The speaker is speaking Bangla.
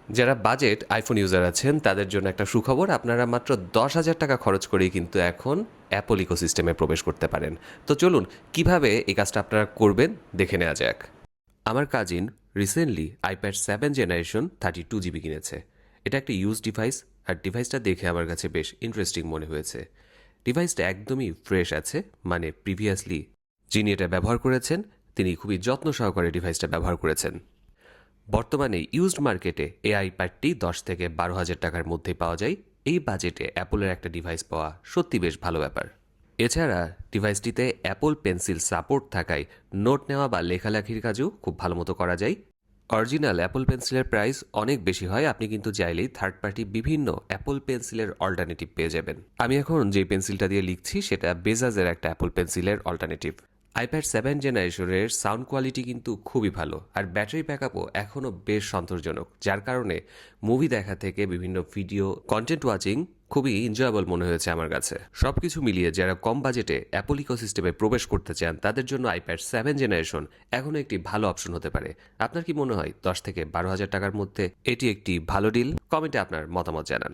যারা বাজেট আইফোন ইউজার আছেন তাদের জন্য একটা সুখবর, আপনারা মাত্র 10,000 টাকা খরচ করেই কিন্তু এখন অ্যাপল ইকোসিস্টেমে প্রবেশ করতে পারেন। তো চলুন কিভাবে এই কাজটা আপনারা করবেন দেখে নেওয়া যাক। আমার cousin recently iPad 7 generation 32 GB কিনেছে। এটা একটা ইউজ ডিভাইস, আর ডিভাইসটা দেখে আমার কাছে বেশ ইন্টারেস্টিং মনে হয়েছে। ডিভাইসটা একদমই ফ্রেশ আছে, মানে প্রিভিয়াসলি যিনি এটা ব্যবহার করেছেন তিনি খুবই যত্ন সহকারে ডিভাইসটা ব্যবহার করেছেন। বর্তমানে ইউজড মার্কেটে এই আইপ্যাডটি 10 থেকে 12 হাজার টাকার মধ্যেই পাওয়া যায়। এই বাজেটে অ্যাপলের একটা ডিভাইস পাওয়া সত্যি বেশ ভালো ব্যাপার। এছাড়া ডিভাইসটিতে অ্যাপল পেন্সিল সাপোর্ট থাকায় নোট নেওয়া বা লেখালেখির কাজও খুব ভালো মতো করা যায়। অরিজিনাল অ্যাপল পেন্সিলের প্রাইস অনেক বেশি হয়, আপনি কিন্তু চাইলেই থার্ড পার্টি বিভিন্ন অ্যাপল পেন্সিলের অল্টারনেটিভ পেয়ে যাবেন। আমি এখন যে পেন্সিলটা দিয়ে লিখছি সেটা বেজাজের একটা অ্যাপল পেন্সিলের অল্টারনেটিভ। আইপ্যাড 7 জেনারেশনের সাউন্ড কোয়ালিটি কিন্তু খুবই ভালো, আর ব্যাটারি ব্যাকআপও এখনও বেশ সন্তোষজনক, যার কারণে মুভি দেখা থেকে বিভিন্ন ভিডিও কন্টেন্ট ওয়াচিং খুবই এনজয়েবল মনে হয়েছে আমার কাছে। সবকিছু মিলিয়ে যারা কম বাজেটে অ্যাপল ইকোসিস্টেমে প্রবেশ করতে চান তাদের জন্য আইপ্যাড 7 জেনারেশন এখনও একটি ভালো অপশন হতে পারে। আপনার কি মনে হয় 10 থেকে 12 হাজার টাকার মধ্যে এটি একটি ভালো ডিল? কমেন্টে আপনার মতামত জানান।